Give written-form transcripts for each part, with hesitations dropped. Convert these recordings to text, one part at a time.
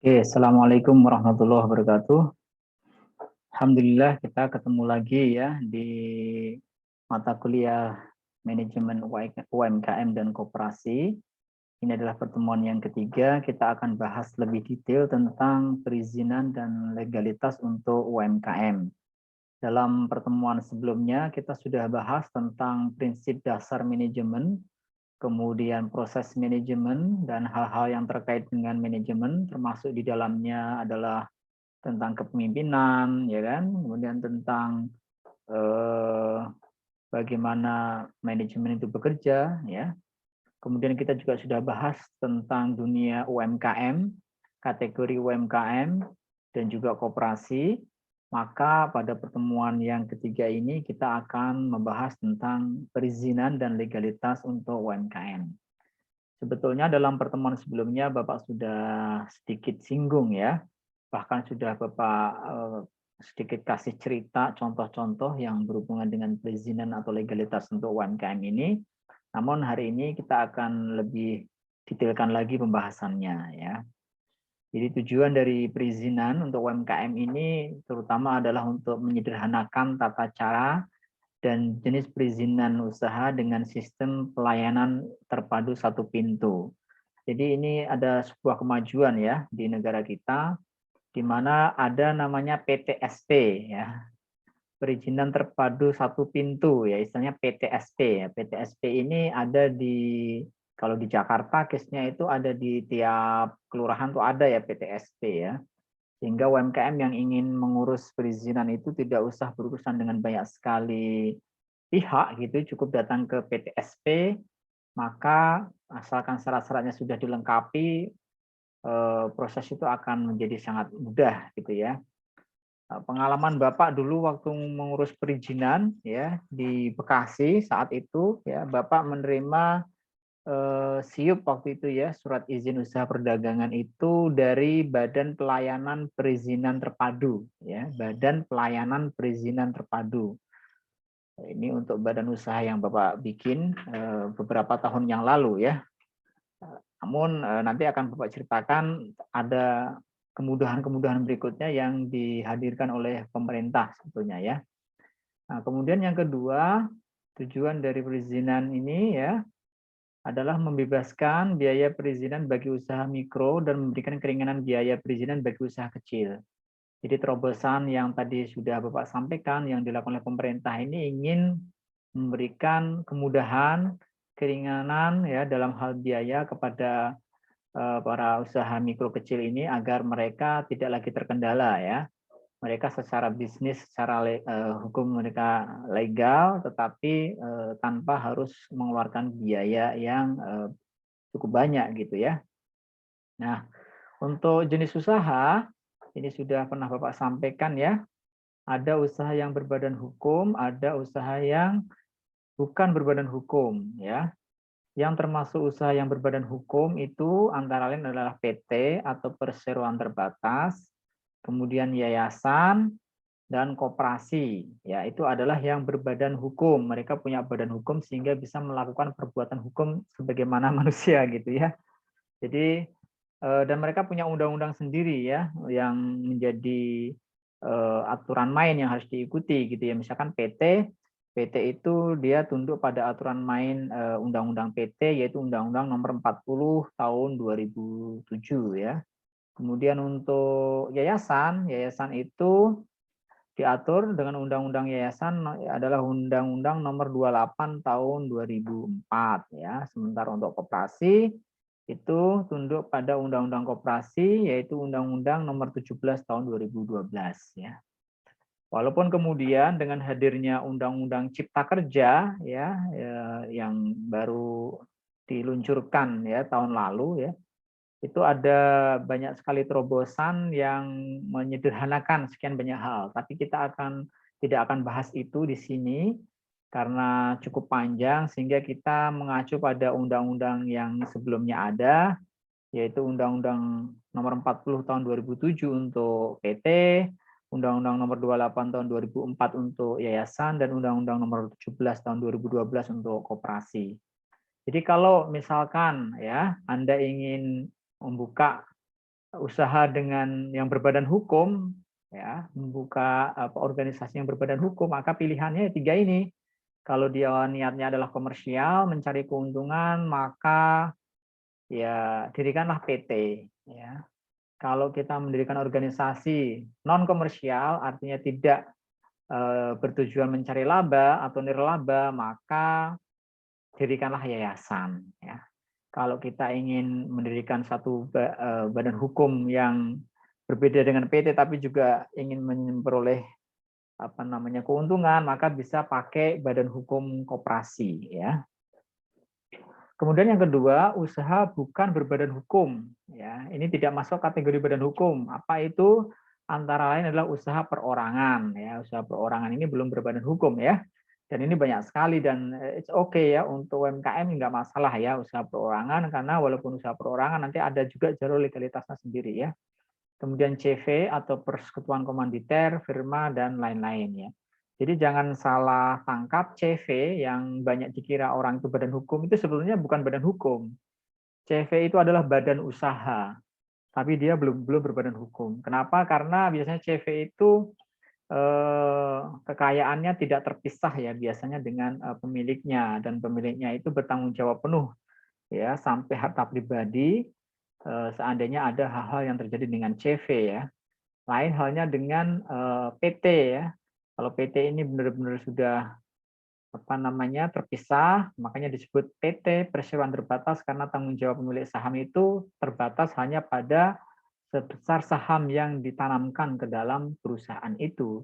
Oke, Assalamualaikum warahmatullahi wabarakatuh. Alhamdulillah kita ketemu lagi ya di mata kuliah manajemen UMKM dan koperasi. Ini adalah pertemuan yang ketiga. Kita akan bahas lebih detail tentang perizinan dan legalitas untuk UMKM. Dalam pertemuan sebelumnya kita sudah bahas tentang prinsip dasar manajemen, kemudian proses manajemen dan hal-hal yang terkait dengan manajemen, termasuk di dalamnya adalah tentang kepemimpinan, ya kan, kemudian tentang bagaimana manajemen itu bekerja, ya. Kemudian kita juga sudah bahas tentang dunia UMKM, kategori UMKM dan juga koperasi. Maka pada pertemuan yang ketiga ini kita akan membahas tentang perizinan dan legalitas untuk UMKM. Sebetulnya dalam pertemuan sebelumnya Bapak sudah sedikit singgung ya, bahkan sudah Bapak sedikit kasih cerita contoh-contoh yang berhubungan dengan perizinan atau legalitas untuk UMKM ini. Namun hari ini kita akan lebih detailkan lagi pembahasannya ya. Jadi tujuan dari perizinan untuk UMKM ini terutama adalah untuk menyederhanakan tata cara dan jenis perizinan usaha dengan sistem pelayanan terpadu satu pintu. Jadi ini ada sebuah kemajuan ya di negara kita, di mana ada namanya PTSP ya, perizinan terpadu satu pintu ya, istilahnya PTSP ya. PTSP ini ada di, kalau di Jakarta case-nya itu ada di tiap kelurahan tuh ada ya PTSP ya. Sehingga UMKM yang ingin mengurus perizinan itu tidak usah berurusan dengan banyak sekali pihak gitu, cukup datang ke PTSP, maka asalkan syarat-syaratnya sudah dilengkapi, proses itu akan menjadi sangat mudah gitu ya. Pengalaman Bapak dulu waktu mengurus perizinan ya di Bekasi saat itu ya, Bapak menerima SIUP waktu itu ya, surat izin usaha perdagangan itu dari Badan Pelayanan Perizinan Terpadu ya, Badan Pelayanan Perizinan Terpadu. Ini untuk badan usaha yang Bapak bikin beberapa tahun yang lalu ya. Namun nanti akan Bapak ceritakan ada kemudahan-kemudahan berikutnya yang dihadirkan oleh pemerintah sebetulnya ya. Nah, kemudian yang kedua, tujuan dari perizinan ini ya adalah membebaskan biaya perizinan bagi usaha mikro dan memberikan keringanan biaya perizinan bagi usaha kecil. Jadi terobosan yang tadi sudah Bapak sampaikan yang dilakukan oleh pemerintah ini ingin memberikan kemudahan, keringanan ya dalam hal biaya kepada para usaha mikro kecil ini agar mereka tidak lagi terkendala ya. Mereka secara bisnis, secara hukum mereka legal, tetapi tanpa harus mengeluarkan biaya yang cukup banyak gitu ya. Nah, untuk jenis usaha, ini sudah pernah Bapak sampaikan ya, ada usaha yang berbadan hukum, ada usaha yang bukan berbadan hukum ya. Yang termasuk usaha yang berbadan hukum itu antara lain adalah PT atau perseroan terbatas, kemudian yayasan, dan koperasi. Ya, itu adalah yang berbadan hukum. Mereka punya badan hukum sehingga bisa melakukan perbuatan hukum sebagaimana manusia gitu ya. Jadi dan mereka punya undang-undang sendiri ya yang menjadi aturan main yang harus diikuti gitu ya. Misalkan PT itu dia tunduk pada aturan main Undang-Undang PT yaitu Undang-Undang Nomor 40 Tahun 2007 ya. Kemudian untuk yayasan, yayasan itu diatur dengan Undang-Undang Yayasan adalah Undang-Undang Nomor 28 Tahun 2004 ya. Sementara untuk koperasi itu tunduk pada Undang-Undang Koperasi yaitu Undang-Undang Nomor 17 Tahun 2012 ya. Walaupun kemudian dengan hadirnya Undang-Undang Cipta Kerja ya, yang baru diluncurkan ya tahun lalu ya, itu ada banyak sekali terobosan yang menyederhanakan sekian banyak hal. Tapi kita tidak akan bahas itu di sini karena cukup panjang sehingga kita mengacu pada undang-undang yang sebelumnya ada, yaitu Undang-Undang Nomor 40 Tahun 2007 untuk PT, Undang-Undang Nomor 28 Tahun 2004 untuk yayasan, dan Undang-Undang Nomor 17 Tahun 2012 untuk koperasi. Jadi kalau misalkan ya Anda ingin membuka usaha dengan yang berbadan hukum, ya, membuka organisasi yang berbadan hukum, maka pilihannya tiga ini. Kalau dia niatnya adalah komersial, mencari keuntungan, maka ya dirikanlah PT. Ya. Kalau kita mendirikan organisasi non komersial, artinya tidak bertujuan mencari laba atau nirlaba, maka dirikanlah yayasan. Ya. Kalau kita ingin mendirikan satu badan hukum yang berbeda dengan PT, tapi juga ingin memperoleh keuntungan, maka bisa pakai badan hukum koperasi. Ya. Kemudian yang kedua, usaha bukan berbadan hukum. Ya, ini tidak masuk kategori badan hukum. Apa itu? Antara lain adalah usaha perorangan. Ya, usaha perorangan ini belum berbadan hukum ya. Dan ini banyak sekali dan it's okay ya untuk UMKM nggak masalah ya usaha perorangan karena walaupun usaha perorangan nanti ada juga jalur legalitasnya sendiri ya. Kemudian CV atau persekutuan komanditer, firma dan lain-lain ya. Jadi jangan salah tangkap CV yang banyak dikira orang itu badan hukum itu sebetulnya bukan badan hukum. CV itu adalah badan usaha, tapi dia belum berbadan hukum. Kenapa? Karena biasanya CV itu kekayaannya tidak terpisah ya biasanya dengan pemiliknya dan pemiliknya itu bertanggung jawab penuh ya sampai harta pribadi seandainya ada hal-hal yang terjadi dengan CV ya. Lain halnya dengan PT ya. Kalau PT ini benar-benar sudah terpisah, makanya disebut PT perseroan terbatas karena tanggung jawab pemilik saham itu terbatas hanya pada sebesar saham yang ditanamkan ke dalam perusahaan itu.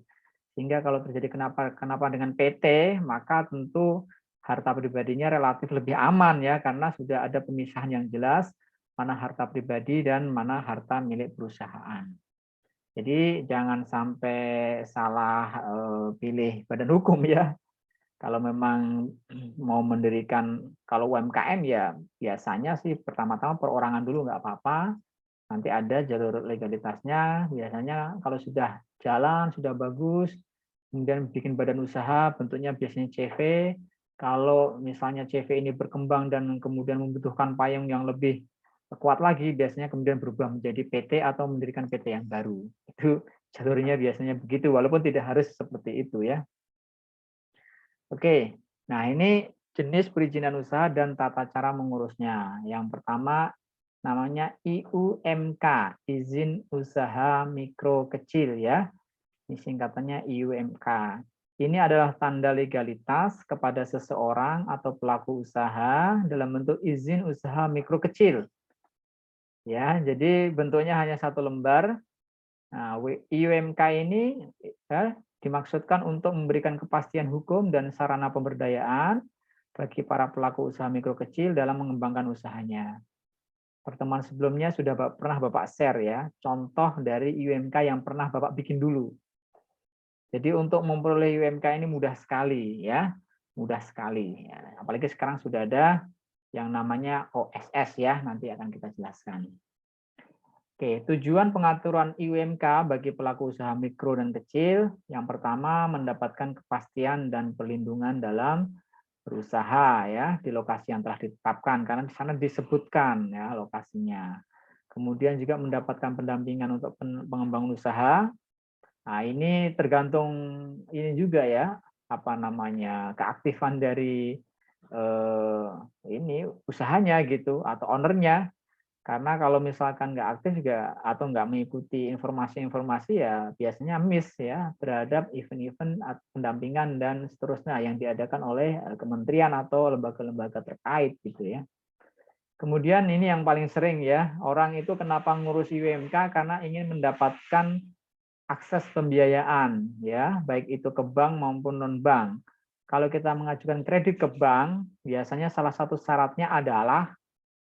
Sehingga kalau terjadi kenapa dengan PT, maka tentu harta pribadinya relatif lebih aman ya karena sudah ada pemisahan yang jelas mana harta pribadi dan mana harta milik perusahaan. Jadi jangan sampai salah pilih badan hukum ya. Kalau memang mau mendirikan, kalau UMKM ya biasanya sih pertama-tama perorangan dulu nggak apa-apa. Nanti ada jalur legalitasnya. Biasanya kalau sudah jalan, sudah bagus, kemudian bikin badan usaha, bentuknya biasanya CV. Kalau misalnya CV ini berkembang dan kemudian membutuhkan payung yang lebih kuat lagi, biasanya kemudian berubah menjadi PT atau mendirikan PT yang baru. Itu jalurnya biasanya begitu, walaupun tidak harus seperti itu ya. Oke, nah ini jenis perizinan usaha dan tata cara mengurusnya. Yang pertama namanya IUMK, izin usaha mikro kecil ya. Ini singkatannya IUMK. Ini adalah tanda legalitas kepada seseorang atau pelaku usaha dalam bentuk izin usaha mikro kecil. Ya, jadi bentuknya hanya satu lembar. Nah, IUMK ini ya, dimaksudkan untuk memberikan kepastian hukum dan sarana pemberdayaan bagi para pelaku usaha mikro kecil dalam mengembangkan usahanya. Pertemuan sebelumnya sudah pernah Bapak share ya, contoh dari IUMK yang pernah Bapak bikin dulu. Jadi untuk memperoleh IUMK ini mudah sekali ya, mudah sekali. Ya. Apalagi sekarang sudah ada yang namanya OSS ya, nanti akan kita jelaskan. Oke, tujuan pengaturan IUMK bagi pelaku usaha mikro dan kecil, yang pertama mendapatkan kepastian dan perlindungan dalam berusaha ya di lokasi yang telah ditetapkan karena di sana disebutkan ya lokasinya. Kemudian juga mendapatkan pendampingan untuk pengembangan usaha. Nah, ini tergantung ini juga ya keaktifan dari ini usahanya gitu atau ownernya. Karena kalau misalkan nggak aktif juga atau nggak mengikuti informasi-informasi ya biasanya miss ya terhadap event-event pendampingan dan seterusnya yang diadakan oleh kementerian atau lembaga-lembaga terkait gitu ya. Kemudian ini yang paling sering ya, orang itu kenapa ngurus IUMK karena ingin mendapatkan akses pembiayaan ya, baik itu ke bank maupun non bank. Kalau kita mengajukan kredit ke bank, biasanya salah satu syaratnya adalah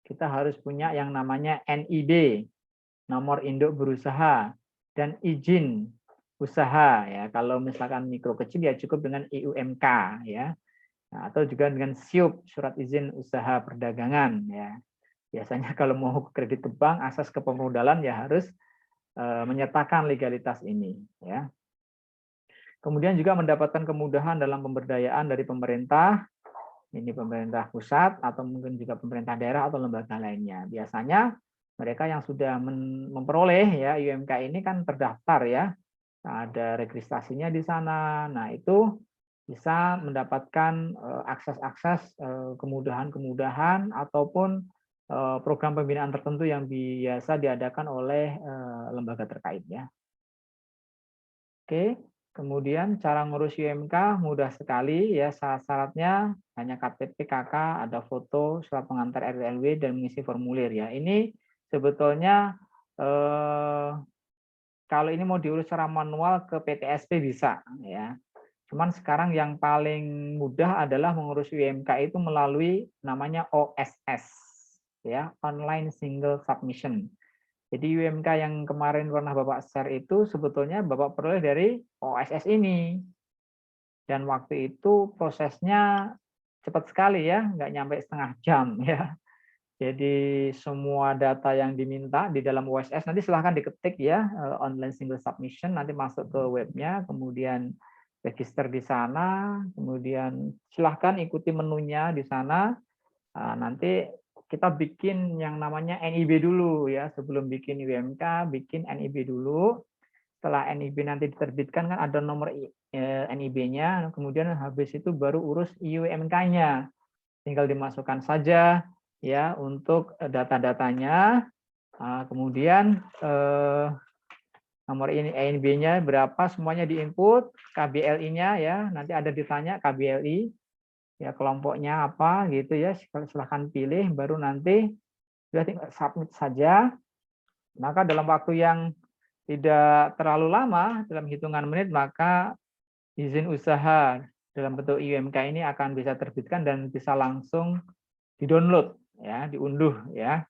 kita harus punya yang namanya NIB, nomor induk berusaha, dan izin usaha ya. Kalau misalkan mikro kecil ya cukup dengan IUMK ya. Nah, atau juga dengan SIUP, surat izin usaha perdagangan ya. Biasanya kalau mau kredit ke bank, asas kepemodalan ya harus menyertakan legalitas ini ya. Kemudian juga mendapatkan kemudahan dalam pemberdayaan dari pemerintah, ini pemerintah pusat atau mungkin juga pemerintah daerah atau lembaga lainnya. Biasanya Mereka yang sudah memperoleh ya UMK ini kan terdaftar ya, ada registrasinya di sana. Nah, itu bisa mendapatkan akses-akses kemudahan-kemudahan ataupun program pembinaan tertentu yang biasa diadakan oleh lembaga terkait ya. Oke, kemudian cara ngurus UMK mudah sekali ya, syarat-syaratnya hanya KTP, KK, ada foto, surat pengantar RW, dan mengisi formulir ya. Ini sebetulnya kalau ini mau diurus secara manual ke PTSP bisa ya. Cuman sekarang yang paling mudah adalah mengurus UMK itu melalui namanya OSS ya, Online Single Submission. Jadi UMK yang kemarin pernah Bapak share itu sebetulnya Bapak peroleh dari OSS ini. Dan waktu itu prosesnya cepat sekali ya, nggak nyampe setengah jam ya. Jadi semua data yang diminta di dalam OSS nanti silahkan diketik ya, online single submission, nanti masuk ke webnya, kemudian register di sana, kemudian silahkan ikuti menunya di sana. Nanti kita bikin yang namanya NIB dulu ya, sebelum bikin UMK, bikin NIB dulu. Setelah NIB nanti diterbitkan kan ada nomor NIB-nya, kemudian habis itu baru urus UMK-nya. Tinggal dimasukkan saja ya untuk data-datanya. Kemudian nomor ini NIB-nya berapa semuanya diinput, KBLI-nya ya, nanti ada ditanya KBLI ya kelompoknya apa gitu ya, silahkan pilih, baru nanti sudah tinggal submit saja. Maka dalam waktu yang tidak terlalu lama, dalam hitungan menit, maka izin usaha dalam bentuk UMK ini akan bisa terbitkan dan bisa langsung di-download ya, diunduh ya.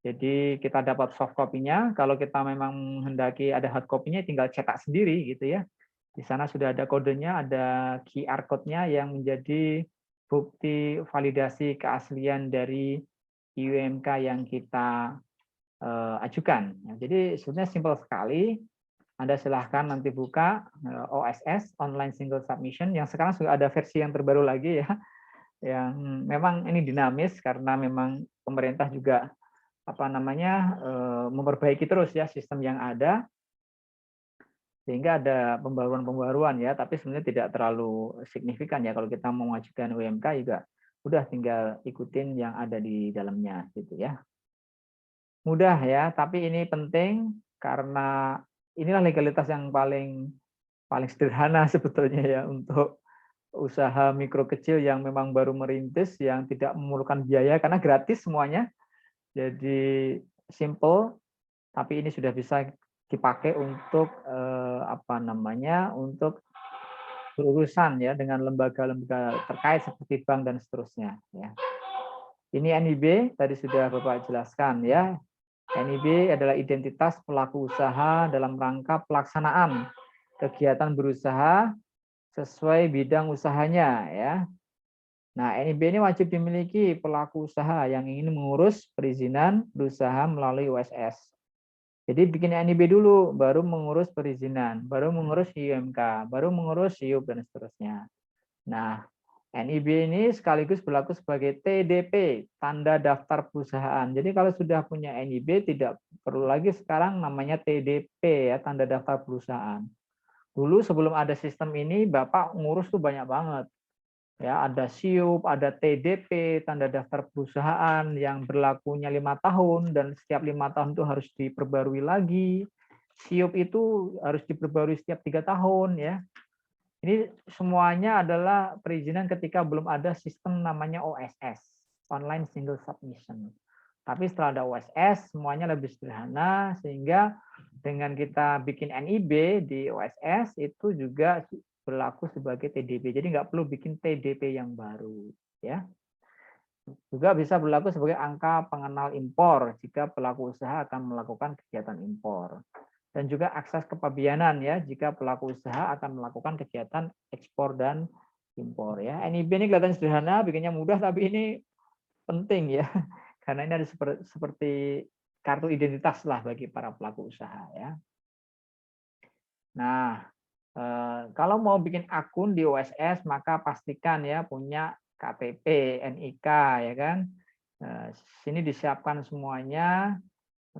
Jadi kita dapat soft copy-nya, kalau kita memang hendaki ada hard copy-nya tinggal cetak sendiri gitu ya. Di sana sudah ada kodenya, ada QR code-nya yang menjadi bukti validasi keaslian dari UMK yang kita ajukan. Jadi sebenarnya simpel sekali. Anda silahkan nanti buka OSS, Online Single Submission, yang sekarang sudah ada versi yang terbaru lagi ya, yang memang ini dinamis karena memang pemerintah juga memperbaiki terus ya sistem yang ada, sehingga ada pembaruan-pembaruan ya, tapi sebenarnya tidak terlalu signifikan ya. Kalau kita mau mengajukan UMK juga udah tinggal ikutin yang ada di dalamnya gitu ya. Mudah ya, tapi ini penting karena inilah legalitas yang paling sederhana sebetulnya ya untuk usaha mikro kecil yang memang baru merintis, yang tidak memerlukan biaya karena gratis semuanya. Jadi simple, tapi ini sudah bisa dipakai untuk untuk berurusan ya dengan lembaga-lembaga terkait seperti bank dan seterusnya ya. Ini NIB tadi sudah Bapak jelaskan ya. NIB adalah identitas pelaku usaha dalam rangka pelaksanaan kegiatan berusaha sesuai bidang usahanya ya. Nah, NIB ini wajib dimiliki pelaku usaha yang ingin mengurus perizinan berusaha melalui OSS. Jadi bikin NIB dulu, baru mengurus perizinan, baru mengurus UMK, baru mengurus SIUP dan seterusnya. Nah, NIB ini sekaligus berlaku sebagai TDP, tanda daftar perusahaan. Jadi kalau sudah punya NIB tidak perlu lagi sekarang namanya TDP ya, tanda daftar perusahaan. Dulu sebelum ada sistem ini Bapak ngurus tuh banyak banget. Ya, ada SIUP, ada TDP, tanda daftar perusahaan yang berlakunya 5 tahun dan setiap 5 tahun itu harus diperbarui lagi. SIUP itu harus diperbarui setiap 3 tahun ya. Ini semuanya adalah perizinan ketika belum ada sistem namanya OSS, Online Single Submission. Tapi setelah ada OSS, semuanya lebih sederhana, sehingga dengan kita bikin NIB di OSS, itu juga berlaku sebagai TDP. Jadi nggak perlu bikin TDP yang baru. Ya. Juga bisa berlaku sebagai angka pengenal impor jika pelaku usaha akan melakukan kegiatan impor. Dan juga akses kepabianan ya jika pelaku usaha akan melakukan kegiatan ekspor dan impor ya. NIB ini kelihatan sederhana, bikinnya mudah, tapi ini penting ya karena ini ada seperti kartu identitas lah bagi para pelaku usaha ya. Nah, kalau mau bikin akun di OSS maka pastikan ya punya KTP, NIK ya kan. Sini disiapkan semuanya.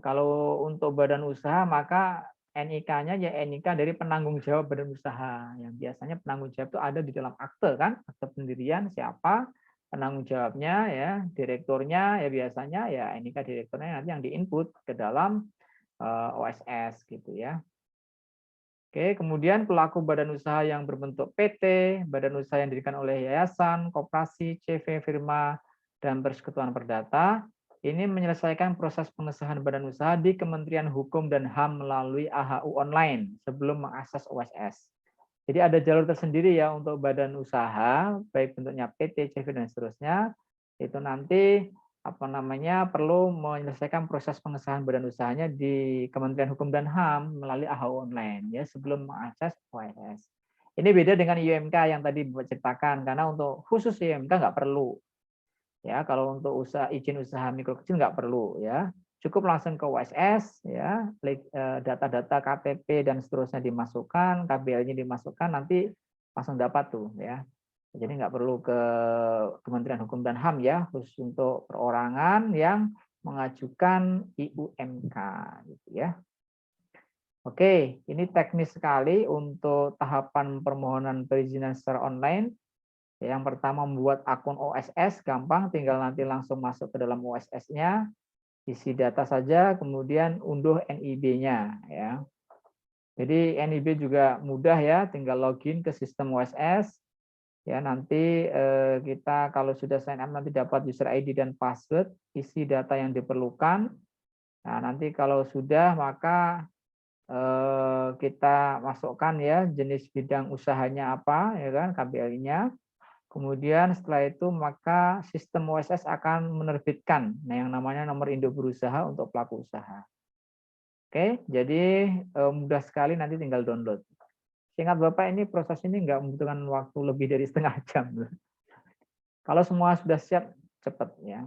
Kalau untuk badan usaha maka NIK-nya ya NIK dari penanggung jawab badan usaha. Yang biasanya penanggung jawab itu ada di dalam akte kan, akte pendirian siapa penanggung jawabnya ya, direkturnya ya biasanya ya NIK direkturnya nanti yang diinput ke dalam OSS gitu ya. Oke, kemudian pelaku badan usaha yang berbentuk PT, badan usaha yang didirikan oleh yayasan, koperasi, CV, firma, dan persekutuan perdata, ini menyelesaikan proses pengesahan badan usaha di Kementerian Hukum dan HAM melalui AHU online sebelum mengakses OSS. Jadi ada jalur tersendiri ya untuk badan usaha, baik bentuknya PT, CV, dan seterusnya. Itu nanti perlu menyelesaikan proses pengesahan badan usahanya di Kementerian Hukum dan HAM melalui AHU online ya sebelum mengakses OSS. Ini beda dengan UMK yang tadi Bapak ceritakan karena untuk khusus UMK nggak perlu ya, kalau untuk izin usaha mikro kecil nggak perlu ya, cukup langsung ke OSS ya, data-data KTP dan seterusnya dimasukkan, KBL-nya dimasukkan, nanti langsung dapat tuh ya. Jadi nggak perlu ke Kementerian Hukum dan HAM ya, khusus untuk perorangan yang mengajukan IUMK gitu ya. Oke, ini teknis sekali untuk tahapan permohonan perizinan secara online. Yang pertama membuat akun OSS gampang, tinggal nanti langsung masuk ke dalam OSS-nya, isi data saja, kemudian unduh NIB-nya ya. Jadi NIB juga mudah ya, tinggal login ke sistem OSS. Ya, nanti kita kalau sudah sign up nanti dapat user ID dan password, isi data yang diperlukan. Nah, nanti kalau sudah maka kita masukkan ya jenis bidang usahanya apa ya kan, KBL-nya. Kemudian setelah itu maka sistem OSS akan menerbitkan yang namanya nomor induk berusaha untuk pelaku usaha. Oke, jadi mudah sekali, nanti tinggal download. Seingat Bapak ini proses ini nggak membutuhkan waktu lebih dari setengah jam. Kalau semua sudah siap, cepat ya.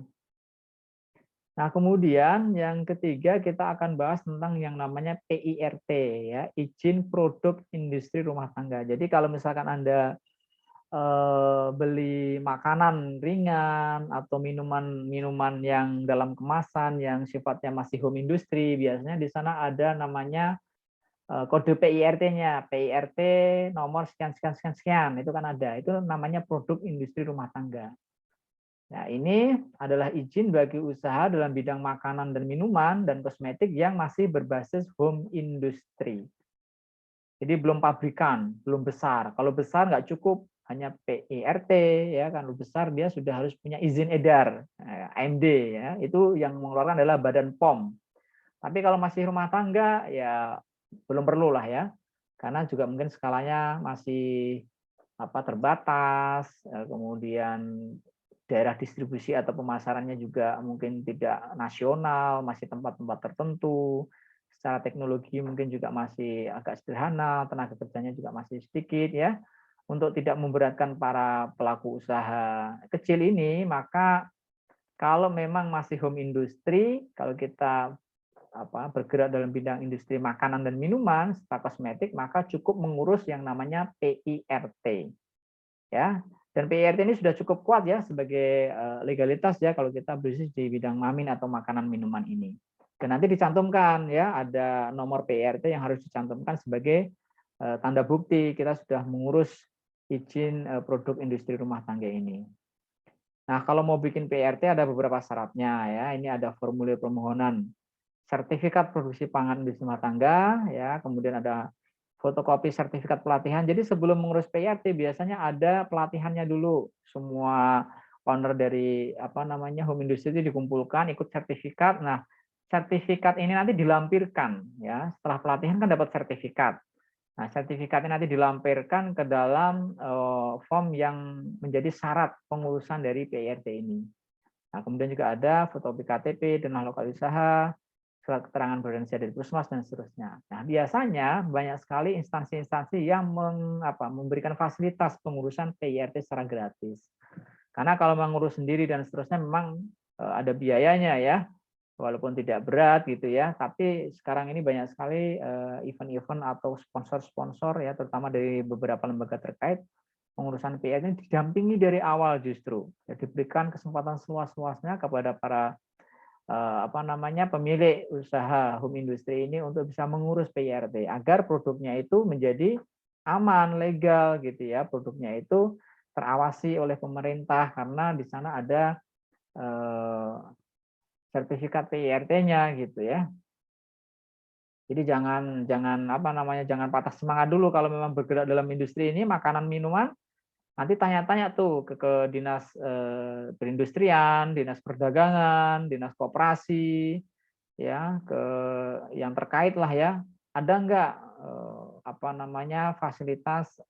Nah, kemudian yang ketiga kita akan bahas tentang yang namanya PIRT ya, izin produk industri rumah tangga. Jadi kalau misalkan Anda beli makanan ringan atau minuman-minuman yang dalam kemasan yang sifatnya masih home industry, biasanya di sana ada namanya kode PIRT-nya, PIRT nomor sekian sekian sekian sekian, itu kan ada. Itu namanya produk industri rumah tangga. Nah, ini adalah izin bagi usaha dalam bidang makanan dan minuman dan kosmetik yang masih berbasis home industry. Jadi belum pabrikan, belum besar. Kalau besar nggak cukup hanya PIRT ya, kalau besar dia sudah harus punya izin edar, AMD ya. Itu yang mengeluarkan adalah Badan POM. Tapi kalau masih rumah tangga ya belum perlu lah ya. Karena juga mungkin skalanya masih terbatas, kemudian daerah distribusi atau pemasarannya juga mungkin tidak nasional, masih tempat-tempat tertentu. Secara teknologi mungkin juga masih agak sederhana, tenaga kerjanya juga masih sedikit ya. Untuk tidak memberatkan para pelaku usaha kecil ini, maka kalau memang masih home industry, kalau kita bergerak dalam bidang industri makanan dan minuman serta kosmetik, maka cukup mengurus yang namanya PIRT. Ya, dan PIRT ini sudah cukup kuat ya sebagai legalitas ya kalau kita bisnis di bidang mamin atau makanan minuman ini. Dan nanti dicantumkan ya, ada nomor PIRT yang harus dicantumkan sebagai tanda bukti kita sudah mengurus izin produk industri rumah tangga ini. Nah, kalau mau bikin PIRT ada beberapa syaratnya ya. Ini ada formulir permohonan sertifikat produksi pangan industri rumah tangga ya, kemudian ada fotokopi sertifikat pelatihan. Jadi sebelum mengurus PIRT biasanya ada pelatihannya dulu. Semua owner dari home industry itu dikumpulkan, ikut sertifikat. Nah, sertifikat ini nanti dilampirkan ya. Setelah pelatihan kan dapat sertifikat. Nah, sertifikat ini nanti dilampirkan ke dalam form yang menjadi syarat pengurusan dari PIRT ini. Nah, kemudian juga ada fotokopi KTP, dan lokal usaha, surat keterangan berdomisili dari Puskesmas dan seterusnya. Nah, biasanya banyak sekali instansi-instansi yang memberikan fasilitas pengurusan PIRT secara gratis. Karena kalau mengurus sendiri dan seterusnya memang ada biayanya ya, walaupun tidak berat gitu ya. Tapi sekarang ini banyak sekali event-event atau sponsor-sponsor ya, terutama dari beberapa lembaga terkait, pengurusan PIRT ini didampingi dari awal justru. Ya, diberikan kesempatan seluas-luasnya kepada para apa namanya, pemilik usaha home industry ini untuk bisa mengurus PIRT agar produknya itu menjadi aman, legal gitu ya. Produknya itu terawasi oleh pemerintah karena di sana ada sertifikat PIRT-nya gitu ya. Jadi jangan jangan apa namanya, jangan patah semangat dulu kalau memang bergerak dalam industri ini makanan minuman, nanti tanya-tanya tuh ke dinas perindustrian, dinas perdagangan, dinas koperasi, ya ke yang terkait lah ya. Ada enggak apa namanya, fasilitas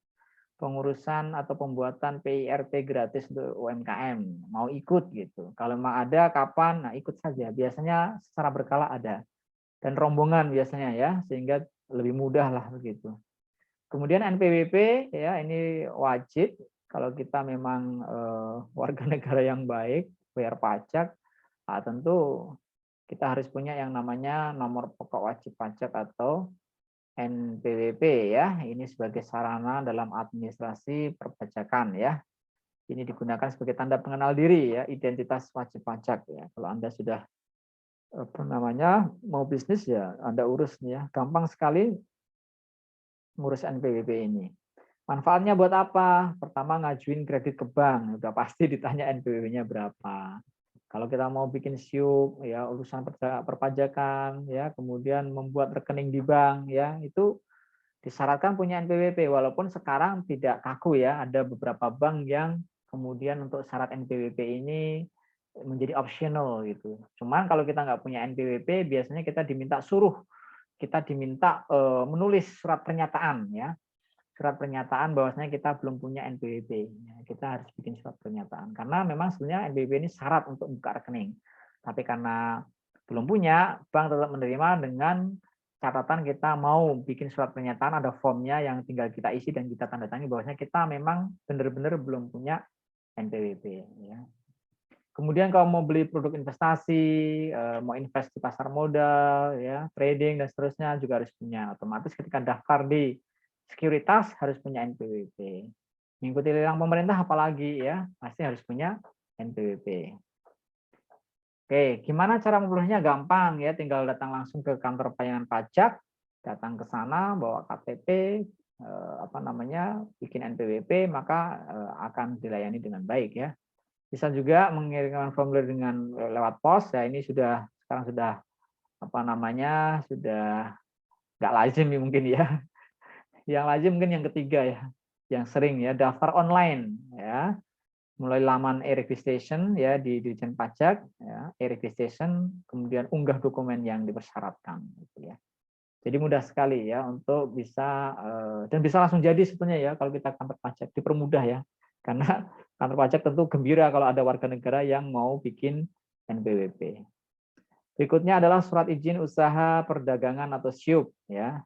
pengurusan atau pembuatan PIRT gratis untuk UMKM, mau ikut gitu. Kalau memang ada, kapan? Nah, ikut saja. Biasanya secara berkala ada. Dan rombongan biasanya ya, sehingga lebih mudah lah begitu. Kemudian NPWP ya, ini wajib kalau kita memang warga negara yang baik, bayar pajak, tentu kita harus punya yang namanya nomor pokok wajib pajak atau NPWP ya. Ini sebagai sarana dalam administrasi perpajakan ya. Ini digunakan sebagai tanda pengenal diri ya, identitas wajib pajak ya. Kalau Anda sudah apa namanya, mau bisnis ya Anda urus nih ya. Gampang sekali ngurus NPWP ini. Manfaatnya buat apa? Pertama, ngajuin kredit ke bank, udah pasti ditanya NPWP-nya berapa. Kalau kita mau bikin SIUP ya, urusan perpajakan ya, kemudian membuat rekening di bank ya, itu disyaratkan punya NPWP walaupun sekarang tidak kaku ya, ada beberapa bank yang kemudian untuk syarat NPWP ini menjadi optional gitu. Cuman kalau kita nggak punya NPWP, biasanya kita diminta menulis surat pernyataan ya, surat pernyataan bahwasanya kita belum punya NPWP. Ya, kita harus bikin surat pernyataan karena memang sebenarnya NPWP ini syarat untuk buka rekening. Tapi karena belum punya, bank tetap menerima dengan catatan kita mau bikin surat pernyataan, ada formnya yang tinggal kita isi dan kita tanda tangan bahwasanya kita memang benar-benar belum punya NPWP. Ya. Kemudian kalau mau beli produk investasi, mau invest di pasar modal, ya trading dan seterusnya juga harus punya. Otomatis ketika daftar di sekuritas harus punya NPWP. Mengikuti lelang pemerintah apalagi ya, pasti harus punya NPWP. Oke, gimana cara memperolehnya? Gampang ya, tinggal datang langsung ke kantor pelayanan pajak, datang ke sana bawa KTP, apa namanya, bikin NPWP, maka akan dilayani dengan baik ya. Bisa juga mengirimkan formulir dengan lewat pos. Ya ini sekarang sudah apa namanya, sudah nggak lazim mungkin ya. Yang lazim mungkin yang ketiga ya, yang sering ya, daftar online ya. Mulai laman e-registration ya di Ditjen Pajak ya, e-registration, kemudian unggah dokumen yang dipersyaratkan gitu ya. Jadi mudah sekali ya untuk bisa dan bisa langsung jadi sebetulnya ya kalau kita kantor pajak, dipermudah ya. Karena kantor pajak tentu gembira kalau ada warga negara yang mau bikin NPWP. Berikutnya adalah surat izin usaha perdagangan atau SIUP ya.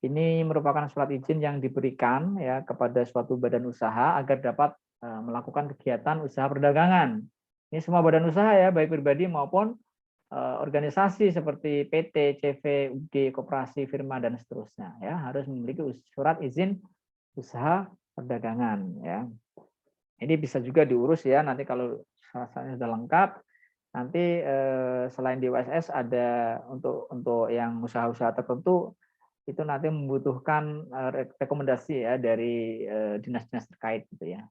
Ini merupakan surat izin yang diberikan ya kepada suatu badan usaha agar dapat melakukan kegiatan usaha perdagangan. Ini semua badan usaha ya, baik pribadi maupun organisasi seperti PT, CV, UG, koperasi, firma dan seterusnya ya, harus memiliki surat izin usaha perdagangan ya. Ini bisa juga diurus ya nanti kalau syaratnya sudah lengkap. Nanti selain di USS ada untuk yang usaha-usaha tertentu itu nanti membutuhkan rekomendasi ya dari dinas-dinas terkait gitu ya.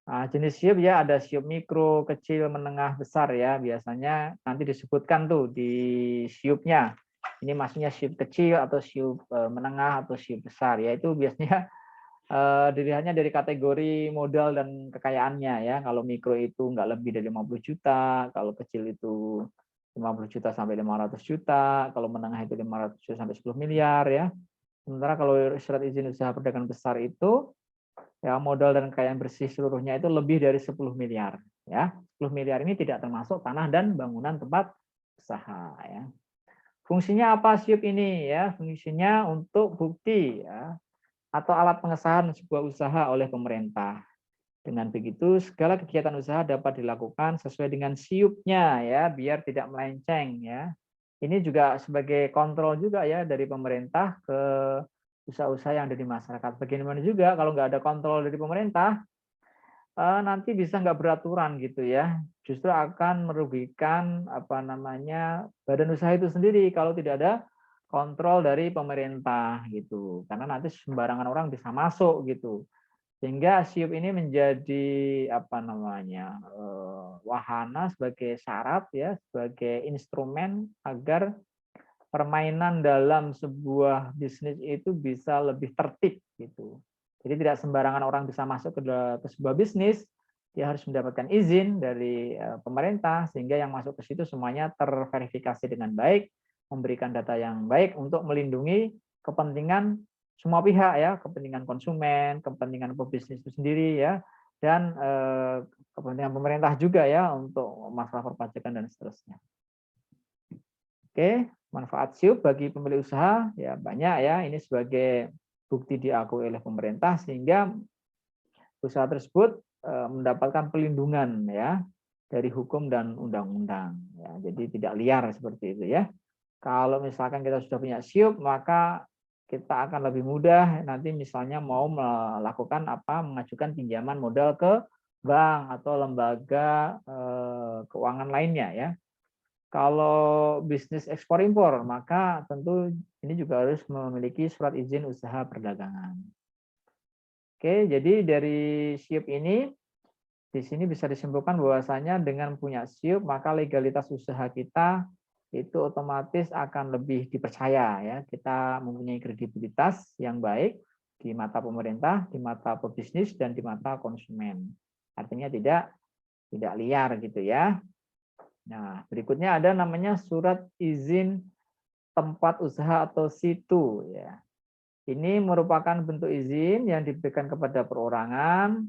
Nah, jenis SIUP ya ada SIUP mikro, kecil, menengah, besar ya. Biasanya nanti disebutkan tuh di SIUP-nya. Ini maksudnya SIUP kecil atau SIUP menengah atau SIUP besar ya. Itu biasanya dilihatnya dari kategori modal dan kekayaannya ya. Kalau mikro itu nggak lebih dari 50 juta, kalau kecil itu 50 juta sampai 500 juta, kalau menengah itu 500 juta sampai 10 miliar ya. Sementara kalau surat izin usaha perdagangan besar itu ya modal dan kekayaan bersih seluruhnya itu lebih dari 10 miliar ya. 10 miliar ini tidak termasuk tanah dan bangunan tempat usaha ya. Fungsinya apa SIUP ini ya? Fungsinya untuk bukti ya atau alat pengesahan sebuah usaha oleh pemerintah. Dengan begitu segala kegiatan usaha dapat dilakukan sesuai dengan SIUP-nya ya, biar tidak melenceng ya. Ini juga sebagai kontrol juga ya dari pemerintah ke usaha-usaha yang ada di masyarakat. Bagaimana juga kalau nggak ada kontrol dari pemerintah, nanti bisa nggak beraturan gitu ya. justru akan merugikan badan usaha itu sendiri kalau tidak ada kontrol dari pemerintah gitu. Karena nanti sembarangan orang bisa masuk gitu. Sehingga SIUP ini menjadi wahana sebagai syarat ya, sebagai instrumen agar permainan dalam sebuah bisnis itu bisa lebih tertib gitu. Jadi tidak sembarangan orang bisa masuk ke sebuah bisnis, dia harus mendapatkan izin dari pemerintah sehingga yang masuk ke situ semuanya terverifikasi dengan baik, memberikan data yang baik untuk melindungi kepentingan semua pihak ya, kepentingan konsumen, kepentingan pebisnis itu sendiri ya, dan kepentingan pemerintah juga ya untuk masalah perpajakan dan seterusnya. Oke, manfaat SIUP bagi pemilik usaha ya banyak ya. Ini sebagai bukti diakui oleh pemerintah sehingga usaha tersebut mendapatkan pelindungan ya dari hukum dan undang-undang. Ya, jadi tidak liar seperti itu ya. Kalau misalkan kita sudah punya SIUP, maka kita akan lebih mudah nanti misalnya mau melakukan mengajukan pinjaman modal ke bank atau lembaga keuangan lainnya ya. Kalau bisnis ekspor impor, maka tentu ini juga harus memiliki surat izin usaha perdagangan. Oke, jadi dari SIUP ini di sini bisa disimpulkan bahwasanya dengan punya SIUP maka legalitas usaha kita itu otomatis akan lebih dipercaya ya. Kita mempunyai kredibilitas yang baik di mata pemerintah, di mata pebisnis dan di mata konsumen. Artinya tidak liar gitu ya. Nah, berikutnya ada namanya surat izin tempat usaha atau situ ya. Ini merupakan bentuk izin yang diberikan kepada perorangan,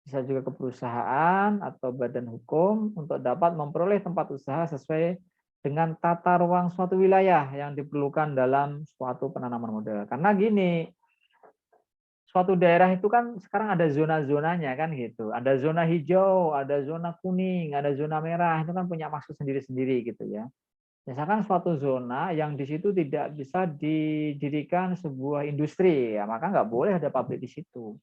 bisa juga ke perusahaan atau badan hukum untuk dapat memperoleh tempat usaha sesuai dengan tata ruang suatu wilayah yang diperlukan dalam suatu penanaman modal. Karena gini, suatu daerah itu kan sekarang ada zona-zonanya kan gitu. Ada zona hijau, ada zona kuning, ada zona merah. Itu kan punya maksud sendiri-sendiri gitu ya. Misalkan suatu zona yang di situ tidak bisa didirikan sebuah industri, ya maka nggak boleh ada pabrik di situ.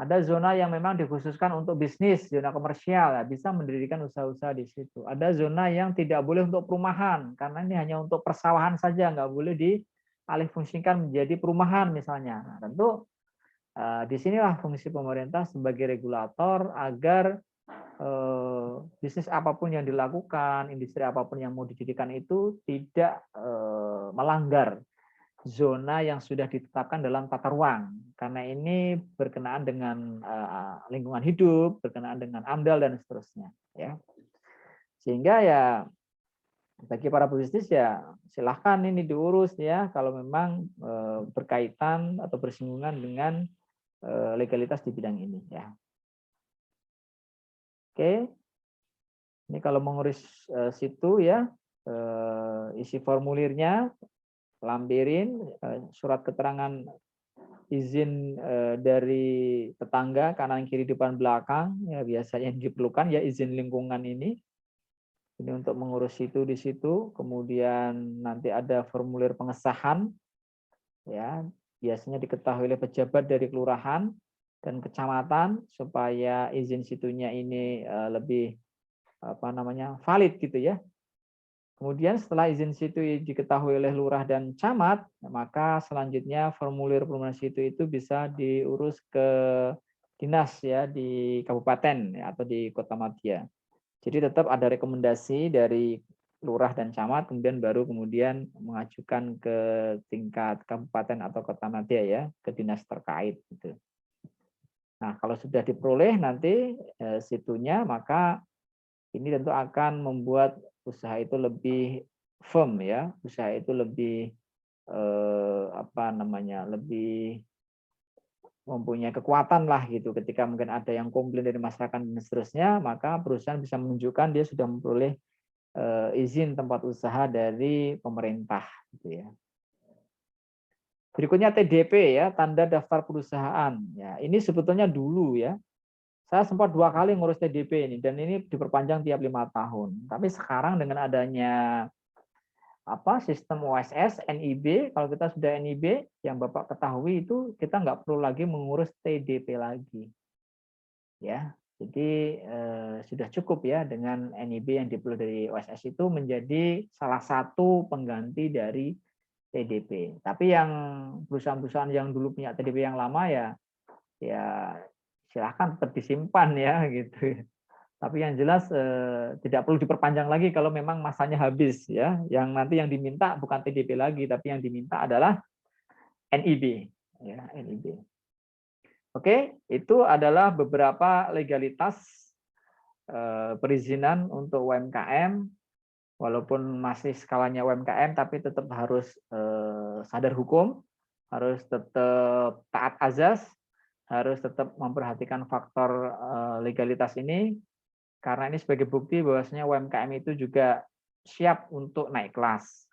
Ada zona yang memang dikhususkan untuk bisnis, zona komersial, ya, bisa mendirikan usaha-usaha di situ. Ada zona yang tidak boleh untuk perumahan, karena ini hanya untuk persawahan saja, nggak boleh dialihfungsikan menjadi perumahan misalnya. Nah, tentu disinilah fungsi pemerintah sebagai regulator agar bisnis apapun yang dilakukan, industri apapun yang mau didirikan itu tidak melanggar zona yang sudah ditetapkan dalam tata ruang. Karena ini berkenaan dengan lingkungan hidup, berkenaan dengan AMDAL dan seterusnya. Ya. Sehingga ya bagi para pebisnis ya silahkan ini diurus ya kalau memang berkaitan atau bersinggungan dengan legalitas di bidang ini ya. Oke, ini kalau mengurus situ ya, isi formulirnya, lampirin surat keterangan izin dari tetangga kanan kiri depan belakang ya biasanya yang diperlukan ya izin lingkungan ini. Ini untuk mengurus situ di situ, kemudian nanti ada formulir pengesahan ya, biasanya diketahui oleh pejabat dari kelurahan dan kecamatan supaya izin situnya ini lebih valid gitu ya. Kemudian setelah izin situ diketahui oleh lurah dan camat, maka selanjutnya formulir situ itu bisa diurus ke dinas ya di kabupaten ya, atau di kota madya. Jadi tetap ada rekomendasi dari lurah dan camat, kemudian mengajukan ke tingkat kabupaten atau kota madya ya, ke dinas terkait gitu. Nah, kalau sudah diperoleh nanti situnya, maka ini tentu akan membuat usaha itu lebih firm ya, usaha itu lebih lebih mempunyai kekuatan lah gitu. Ketika mungkin ada yang komplain dari masyarakat dan seterusnya, maka perusahaan bisa menunjukkan dia sudah memperoleh izin tempat usaha dari pemerintah gitu ya. Berikutnya TDP ya, tanda daftar perusahaan. Ya, ini sebetulnya dulu ya. Saya sempat 2 kali ngurus TDP ini dan ini diperpanjang tiap 5 tahun. Tapi sekarang dengan adanya sistem OSS, NIB, kalau kita sudah NIB yang Bapak ketahui itu kita nggak perlu lagi mengurus TDP lagi. Ya, Jadi sudah cukup ya dengan NIB yang diperoleh dari OSS itu menjadi salah satu pengganti dari TDP. Tapi yang perusahaan-perusahaan yang dulu punya TDP yang lama ya silahkan tetap disimpan ya gitu. Tapi yang jelas tidak perlu diperpanjang lagi kalau memang masanya habis ya. Yang nanti yang diminta bukan TDP lagi, tapi yang diminta adalah NIB ya, NIB. Oke, itu adalah beberapa legalitas perizinan untuk UMKM, walaupun masih skalanya UMKM, tapi tetap harus sadar hukum, harus tetap taat azas, harus tetap memperhatikan faktor legalitas ini, karena ini sebagai bukti bahwasanya UMKM itu juga siap untuk naik kelas,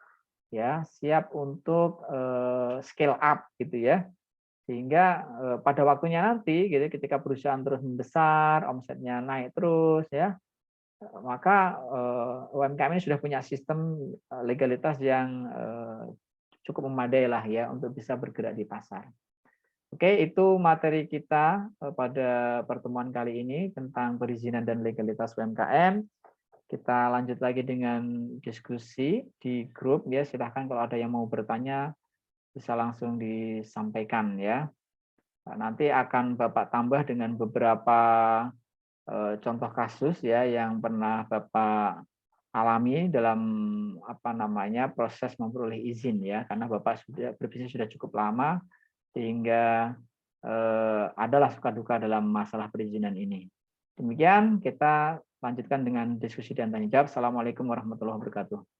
ya, siap untuk scale up gitu ya. Sehingga pada waktunya nanti gitu ketika perusahaan terus membesar, omsetnya naik terus ya, maka UMKM ini sudah punya sistem legalitas yang cukup memadai lah ya untuk bisa bergerak di pasar. Oke, itu materi kita pada pertemuan kali ini tentang perizinan dan legalitas UMKM. Kita lanjut lagi dengan diskusi di grup ya. Silahkan kalau ada yang mau bertanya bisa langsung disampaikan ya. Nanti akan Bapak tambah dengan beberapa contoh kasus ya yang pernah Bapak alami dalam proses memperoleh izin ya, karena Bapak sudah berbisnis sudah cukup lama sehingga adalah suka duka dalam masalah perizinan ini. Demikian kita lanjutkan dengan diskusi dan tanya jawab. Assalamualaikum warahmatullahi wabarakatuh.